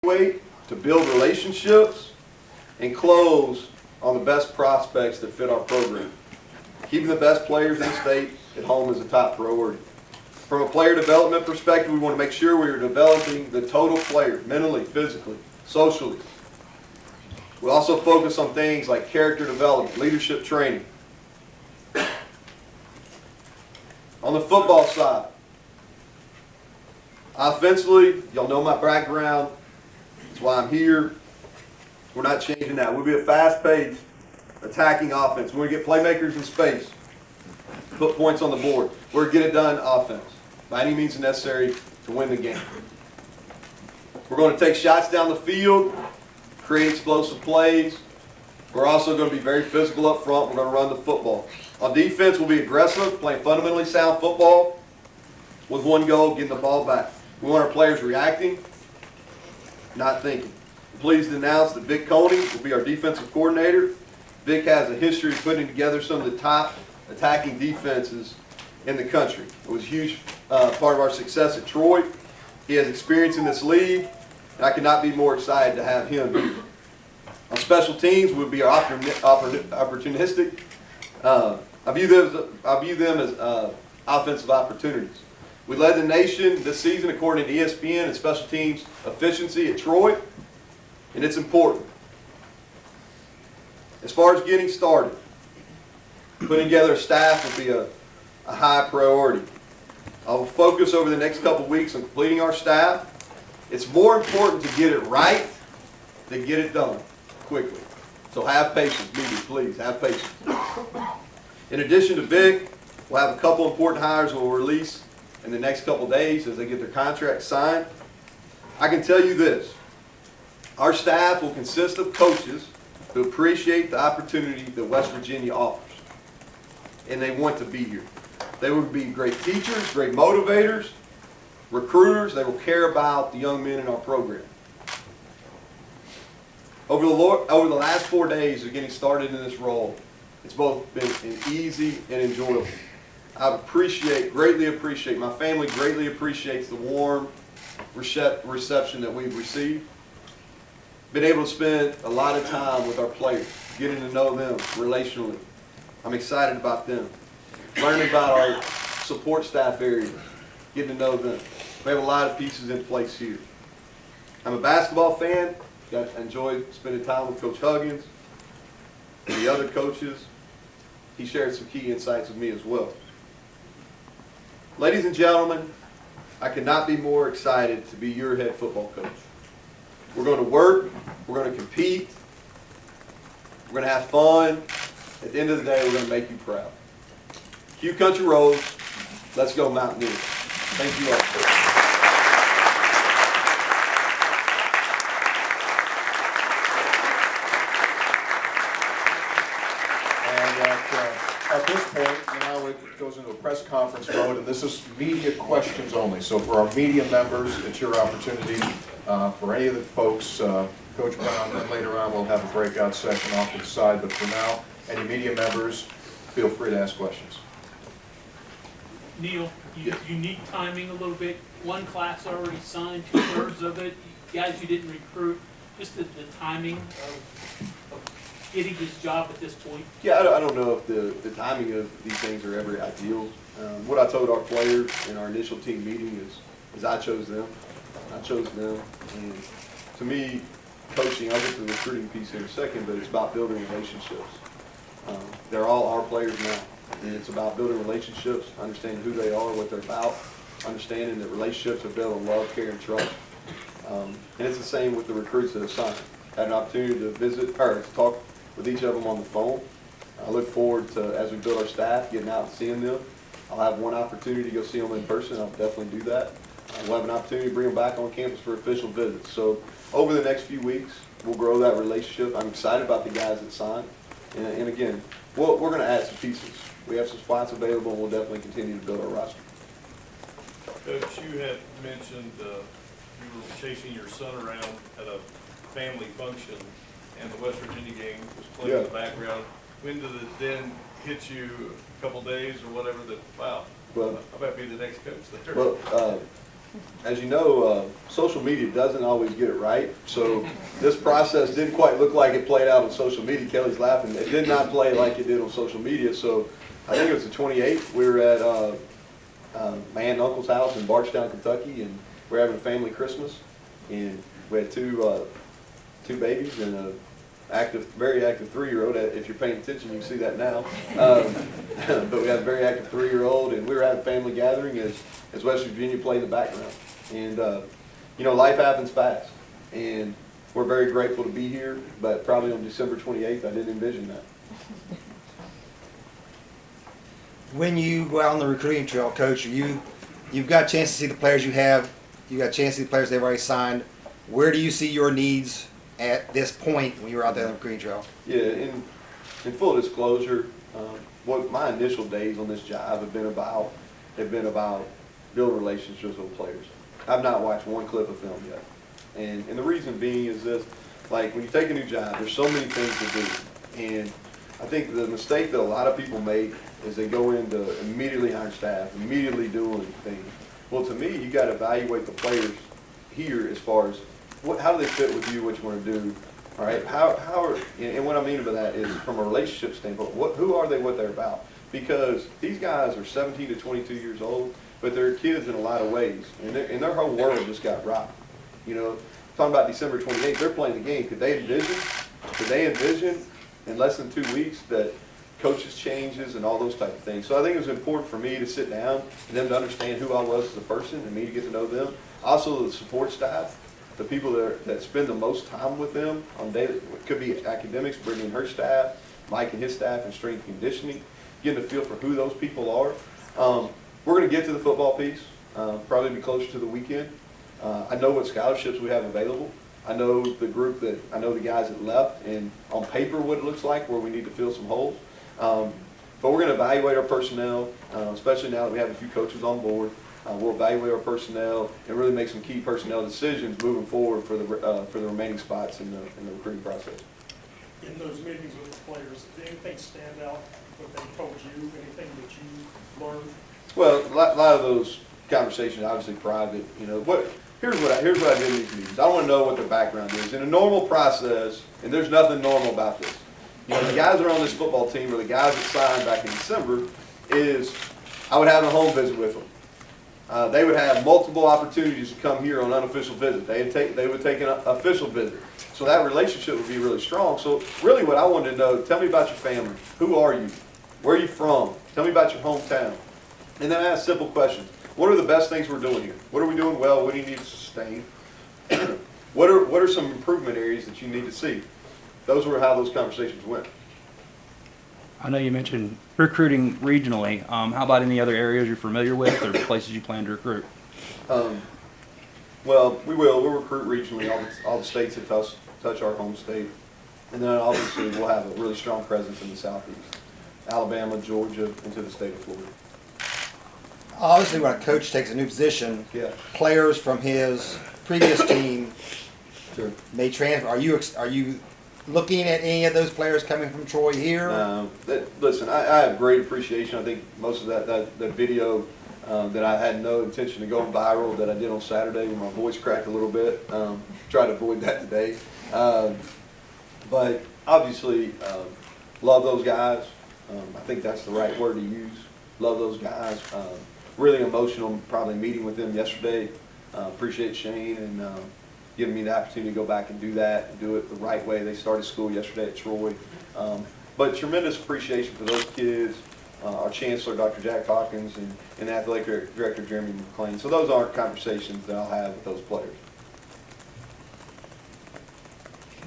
way to build relationships and close on the best prospects that fit our program. Keeping the best players in the state at home is a top priority. From a player development perspective, we want to make sure we are developing the total player, mentally, physically, socially. We also focus on things like character development, leadership training. On the football side, offensively, y'all know my background. That's why I'm here. We're not changing that. We'll be a fast-paced, attacking offense. We're going to get playmakers in space, put points on the board. We're going to get it done offense by any means necessary to win the game. We're going to take shots down the field, create explosive plays. We're also going to be very physical up front. We're going to run the football. On defense, we'll be aggressive, playing fundamentally sound football with one goal, getting the ball back. We want our players reacting, not thinking. I'm pleased to announce that Vic Coney will be our defensive coordinator. Vic has a history of putting together some of the top attacking defenses in the country. It was a huge part of our success at Troy. He has experience in this league, and I could not be more excited to have him here. On special teams, we'll be our opportunistic. I view them as offensive opportunities. We led the nation this season according to ESPN in special teams efficiency at Troy, and it's important. As far as getting started, putting together a staff will be a high priority. I will focus over the next couple weeks on completing our staff. It's more important to get it right than get it done quickly. So have patience, media, please, have patience. In addition to Vic, we'll have a couple important hires we'll release in the next couple days as they get their contracts signed. I can tell you this, our staff will consist of coaches who appreciate the opportunity that West Virginia offers, and they want to be here. They will be great teachers, great motivators, recruiters. They will care about the young men in our program. Over the last 4 days of getting started in this role, it's both been easy and enjoyable. I greatly appreciate, my family greatly appreciates the warm reception that we've received. Been able to spend a lot of time with our players, getting to know them relationally. I'm excited about them. Learning about our support staff area, getting to know them. We have a lot of pieces in place here. I'm a basketball fan. I enjoyed spending time with Coach Huggins and the other coaches. He shared some key insights with me as well. Ladies and gentlemen, I could not be more excited to be your head football coach. We're going to work. We're going to compete. We're going to have fun. At the end of the day, we're going to make you proud. Q Country Roads. Let's go Mountaineers. Thank you all. At this point, now it goes into a press conference mode, and this is media questions only. So for our media members, it's your opportunity. For any of the folks, Coach Brown, and later on we'll have a breakout session off to the side. But for now, any media members, feel free to ask questions. Neal, unique timing a little bit. One class already signed, 2/3 of it. Guys you didn't recruit. Just the timing of getting this job at this point. Yeah, I don't know if the timing of these things are ever ideal. What I told our players in our initial team meeting is I chose them. I chose them. And to me, coaching, I'll get to the recruiting piece here in a second, but it's about building relationships. They're all our players now. And it's about building relationships, understanding who they are, what they're about, understanding that relationships are built on love, care, and trust. And it's the same with the recruits that have signed. Had an opportunity to visit or to talk with each of them on the phone. I look forward to, as we build our staff, getting out and seeing them. I'll have one opportunity to go see them in person. I'll definitely do that. We'll have an opportunity to bring them back on campus for official visits. So over the next few weeks, we'll grow that relationship. I'm excited about the guys that signed. And again, we're going to add some pieces. We have some spots available, and we'll definitely continue to build our roster. Coach, you had mentioned you were chasing your son around at a family function, and the West Virginia game was playing in the background. When did it then hit you, a couple days or whatever, that, wow, I might be the next coach there? Well, as you know, social media doesn't always get it right. So this process didn't quite look like it played out on social media. Kelly's laughing. It did not play like it did on social media. So I think it was the 28th. We were at my aunt and uncle's house in Bardstown, Kentucky, and we're having a family Christmas. And we had two babies and a very active 3-year-old. If you're paying attention, you can see that now. But we had a very active 3-year-old, and we were having a family gathering as West Virginia played in the background. And you know, life happens fast, and we're very grateful to be here. But probably on December 28th, I didn't envision that. When you go out on the recruiting trail, Coach, you've got a chance to see the players you have. You got a chance to see the players they've already signed. Where do you see your needs at this point when you were out there on the recruiting trail? Yeah, in full disclosure, what my initial days on this job have been about building relationships with players. I've not watched one clip of film yet, and the reason being is this: like when you take a new job, there's so many things to do, and I think the mistake that a lot of people make is they go into immediately hiring staff, immediately doing things. Well, to me, you got to evaluate the players here as far as how do they fit with you, what you want to do, all right? And what I mean by that is from a relationship standpoint, who are they, what they're about? Because these guys are 17 to 22 years old, but they're kids in a lot of ways, and their whole world just got rocked. You know, talking about December 28th, they're playing the game. Could they envision in less than 2 weeks that coaches changes and all those type of things? So I think it was important for me to sit down and them to understand who I was as a person and me to get to know them. Also the support staff, the people that spend the most time with them on daily, it could be academics, bringing her staff, Mike and his staff, and strength and conditioning, getting a feel for who those people are. We're going to get to the football piece, probably be closer to the weekend. I know what scholarships we have available. I know the guys that left, and on paper what it looks like, where we need to fill some holes. But we're going to evaluate our personnel, especially now that we have a few coaches on board. We'll evaluate our personnel and really make some key personnel decisions moving forward for the remaining spots in the recruiting process. In those meetings with the players, did anything stand out what they told you, anything that you learned? Well, a lot of those conversations obviously private. You know, here's what I did in these meetings. I want to know what their background is. In a normal process, and there's nothing normal about this. You know, the guys that are on this football team, or the guys that signed back in December, I would have a home visit with them. They would have multiple opportunities to come here on unofficial visits. They would take an official visit. So that relationship would be really strong. So really what I wanted to know, tell me about your family. Who are you? Where are you from? Tell me about your hometown. And then I ask simple questions. What are the best things we're doing here? What are we doing well? What do you need to sustain? What are some improvement areas that you need to see? Those were how those conversations went. I know you mentioned recruiting regionally. How about any other areas you're familiar with or places you plan to recruit? Well, we'll recruit regionally, all the states that touch our home state. And then obviously we'll have a really strong presence in the Southeast. Alabama, Georgia, into the state of Florida. Obviously, when a coach takes a new position, Yeah. players from his previous team Sure. may transfer. Are you looking at any of those players coming from Troy here? Listen, I have great appreciation. I think most of that video that I had no intention to go viral that I did on Saturday when my voice cracked a little bit. Try to avoid that today. But obviously, love those guys. I think that's the right word to use. Love those guys. Really emotional, probably meeting with them yesterday. Appreciate Shane and giving me the opportunity to go back and do that, and do it the right way. They started school yesterday at Troy. But tremendous appreciation for those kids, our Chancellor, Dr. Jack Hawkins, and Athletic Director Jeremy McClain. So those aren't conversations that I'll have with those players.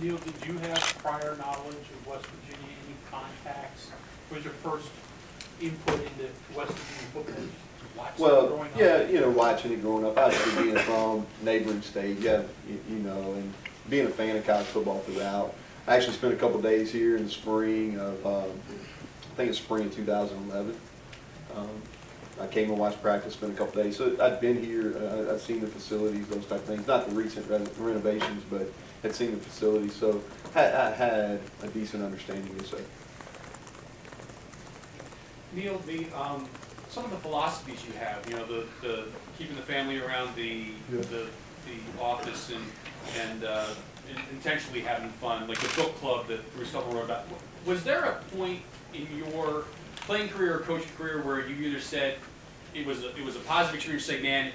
Neal, did you have prior knowledge of West Virginia, any contacts? What was your first input into West Virginia football? Well, yeah, you know, watching it growing up, obviously being from neighboring state, yeah, you know, and being a fan of college football throughout. I actually spent a couple days here in the spring of, I think it's spring of 2011. I came and watched practice, spent a couple days. So I'd been here, I'd seen the facilities, those type of things. Not the recent renovations, but had seen the facilities. So I had a decent understanding, to say. Neal, some of the philosophies you have, you know, the keeping the family around the office and intentionally having fun, like the book club that we was talking about. Was there a point in your playing career or coaching career where you either said it was a positive experience, say, man,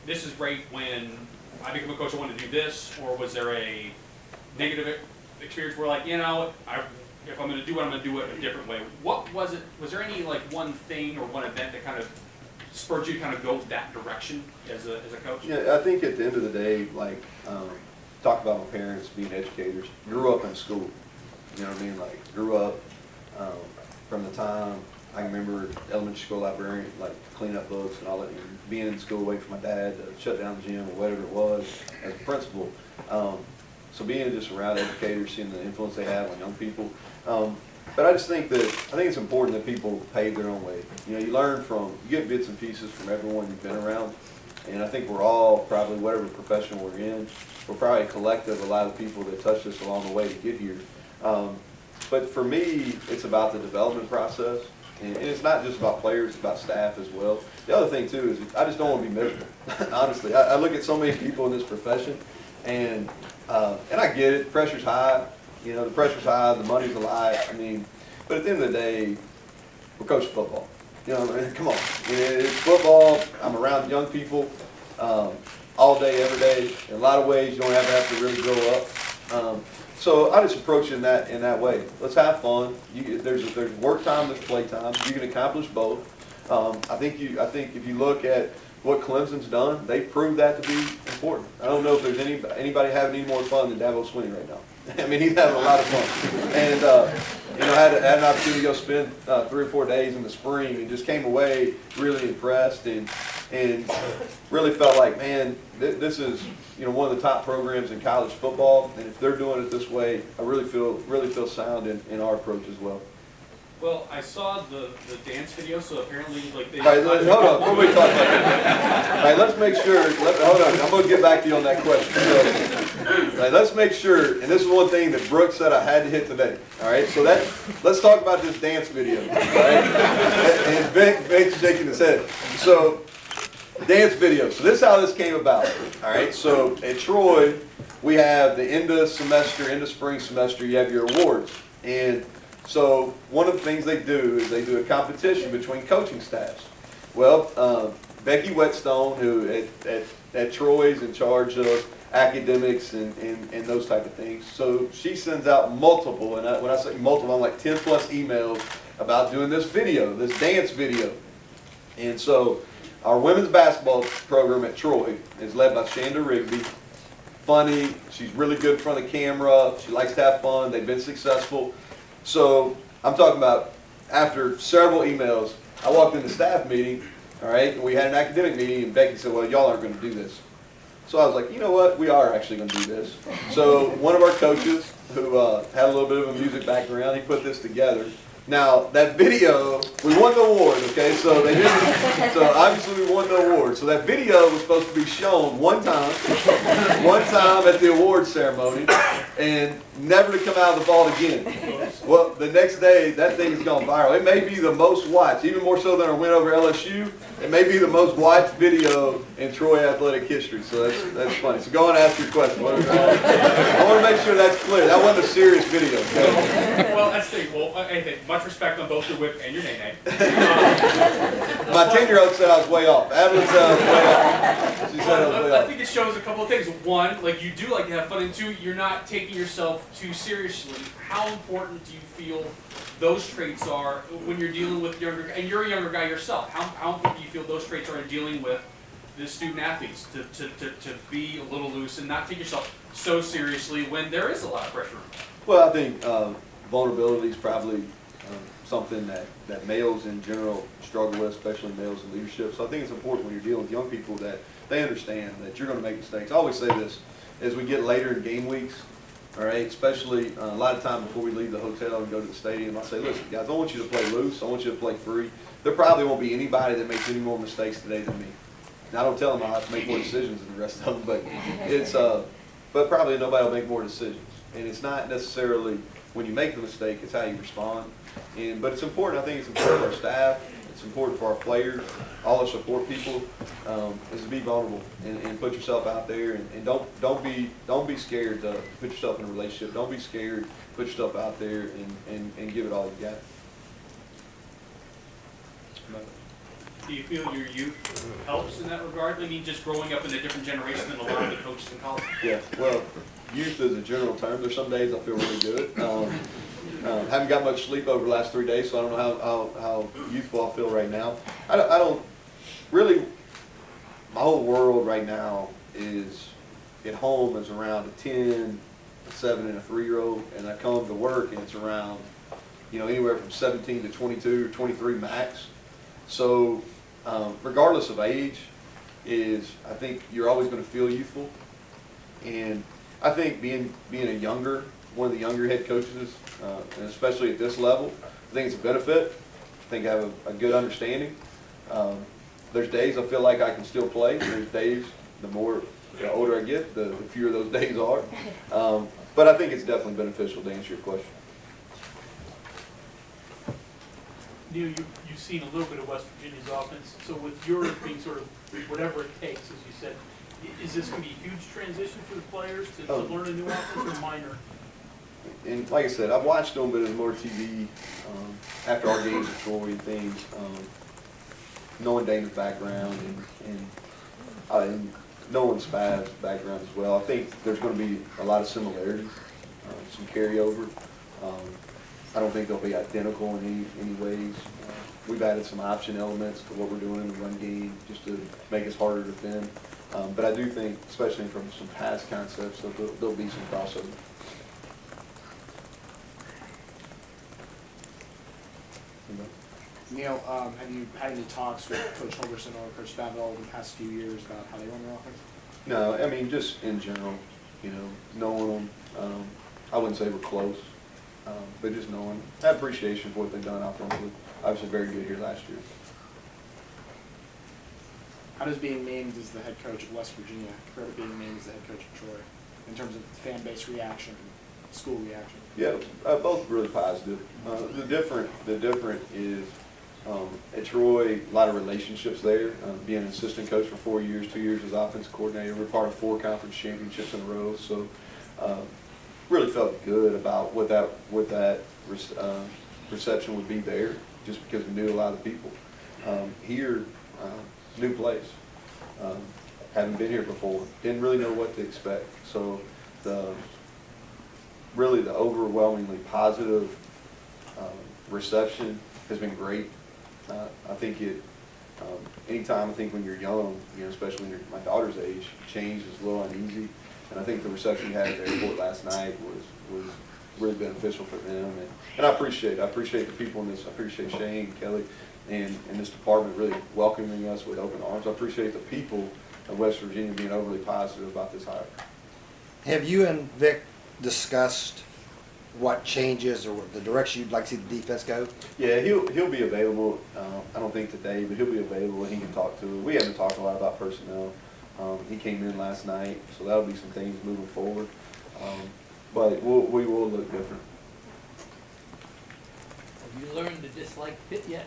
this is great when I become a coach, I want to do this, or was there a negative experience where, like, you know, if I'm going to do it, I'm going to do it a different way? What was it? Was there any, like, one thing or one event that kind of spurred you to kind of go that direction as a coach? Yeah, I think at the end of the day, like, talk about my parents being educators, grew up in school, you know what I mean? Like, grew up from the time I can remember elementary school librarian, like, clean up books and all that, and being in school waiting for my dad to shut down the gym or whatever it was as a principal. So being just around educators, seeing the influence they have on young people. But I just think it's important that people pave their own way. You know, you get bits and pieces from everyone you've been around. And I think we're all probably, whatever profession we're in, we're probably a collective, a lot of people that touched us along the way to get here. But for me, it's about the development process. And it's not just about players, it's about staff as well. The other thing too is I just don't want to be miserable. Honestly, I look at so many people in this profession, and I get it. Pressure's high. You know, the pressure's high. The money's a lot. I mean, but at the end of the day, we're coaching football. You know, I mean, come on. It's football. I'm around young people all day, every day. In a lot of ways, you don't have to really grow up. So I just approach it in that way. Let's have fun. There's work time, there's play time. You can accomplish both. I think if you look at what Clemson's done, they proved that to be important. I don't know if there's anybody having any more fun than Dabo Swinney right now. I mean, he's having a lot of fun. And you know, had an opportunity to go spend 3 or 4 days in the spring, and just came away really impressed and really felt like, man, this is, you know, one of the top programs in college football, and if they're doing it this way, I really feel sound in our approach as well. Well, I saw the dance video, so apparently, like, they... All right, hold on, before we talk about that. All right, let's make sure, hold on, I'm going to get back to you on that question. So, all right, let's make sure, and this is one thing that Brooks said I had to hit today. All right, so let's talk about this dance video. All right, and Ben's shaking his head. So, dance video. So this is how this came about. All right, so at Troy, we have the end of spring semester, you have your awards. And so one of the things they do is they do a competition between coaching staffs. Well, Becky Whetstone, who at Troy is in charge of academics and those type of things. So she sends out multiple, and when I say multiple, I'm like 10 plus emails about doing this video, this dance video. And so our women's basketball program at Troy is led by Shanda Rigby. Funny, she's really good in front of the camera, she likes to have fun, they've been successful. So I'm talking about after several emails, I walked in the staff meeting, all right, and we had an academic meeting, and Becky said, well, y'all aren't going to do this. So I was like, you know what, we are actually going to do this. So one of our coaches who had a little bit of a music background, he put this together. Now, that video, we won the award, okay? So they didn't, so obviously we won the award. So that video was supposed to be shown one time at the award ceremony, and never to come out of the vault again. Well, the next day, that thing has gone viral. It may be the most watched, even more so than our win over LSU. It may be the most watched video in Troy athletic history. So that's funny. So go on and ask your question. I want to make sure that's clear. That wasn't a serious video, okay? Well, that's the thing. Well, hey, much respect on both your whip and your nay-nay. My 10-year-old said I was way off. Adeline said I was way off. She said I was way off. I think it shows a couple of things. One, like, you do like to have fun, and two, you're not taking yourself too seriously. How important do you feel those traits are when you're dealing with younger, and you're a younger guy yourself? How important do you feel those traits are in dealing with the student athletes to be a little loose and not take yourself so seriously when there is a lot of pressure? Well, I think vulnerability is probably something that males in general struggle with, especially males in leadership. So I think it's important when you're dealing with young people that they understand that you're going to make mistakes. I always say this, as we get later in game weeks, all right, especially a lot of time before we leave the hotel and go to the stadium, I say, listen, guys, I want you to play loose. I want you to play free. There probably won't be anybody that makes any more mistakes today than me. Now, I don't tell them I'll have to make more decisions than the rest of them, but it's but probably nobody will make more decisions. And it's not necessarily when you make the mistake, it's how you respond. But it's important. I think it's important for our staff. It's it's important for our players, all the support people, is to be vulnerable and put yourself out there, and don't be scared to put yourself in a relationship. Don't be scared. Put yourself out there and give it all you got. Do you feel your youth helps in that regard? I mean, just growing up in a different generation than a lot of the coaches in college? Yeah, well, youth is a general term. There's some days I feel really good. Haven't got much sleep over the last 3 days, so I don't know how youthful I feel right now. I don't really, my whole world right now is, at home is around a 10, a 7, and a 3-year-old, and I come to work and it's around, anywhere from 17 to 22 or 23 max. So regardless of age, I think you're always going to feel youthful, and I think being one of the younger head coaches, and especially at this level, I think it's a benefit. I think I have a good understanding. There's days I feel like I can still play. There's days, the older I get, the fewer those days are. But I think it's definitely beneficial, to answer your question. Neal, you've seen a little bit of West Virginia's offense, so with yours being sort of whatever it takes, as you said, is this going to be a huge transition for the players to learn a new offense, or minor? And like I said, I've watched a little bit of more TV after our games at Troy and things, knowing Dana's background and knowing Spav's background as well. I think there's going to be a lot of similarities, some carryover. I don't think they'll be identical in any ways. We've added some option elements to what we're doing in the run game just to make us harder to defend. But I do think, especially from some pass concepts, there'll be some crossover. Neal, have you had any talks with Coach Holgerson or Coach Spavital in the past few years about how they run their offense? No, I mean, just in general, knowing them. I wouldn't say we're close, but just knowing. I have appreciation for what they've done offensively. Obviously very good here last year. How does being named as the head coach of West Virginia compare to being named as the head coach of Troy in terms of fan base reaction and school reaction? Yeah, both really positive. The different is at Troy, a lot of relationships there. Being an assistant coach for 4 years, 2 years as offensive coordinator, we're part of 4 conference championships in a row. So really felt good about what that reception would be there, just because we knew a lot of people. Here, new place. Haven't been here before. Didn't really know what to expect. So the overwhelmingly positive reception has been great. I think anytime I think when you're young, especially when you're my daughter's age, change is a little uneasy. And I think the reception you had at the airport last night was really beneficial for them. And I appreciate the people in this. I appreciate Shane, Kelly, and this department really welcoming us with open arms. I appreciate the people of West Virginia being overly positive about this hire. Have you and Vic discussed what changes or the direction you'd like to see the defense go? Yeah, he'll be available. I don't think today, but he'll be available and he can talk to it. We haven't talked a lot about personnel. He came in last night, so that'll be some things moving forward. But we will look different. Have you learned to dislike Pitt yet?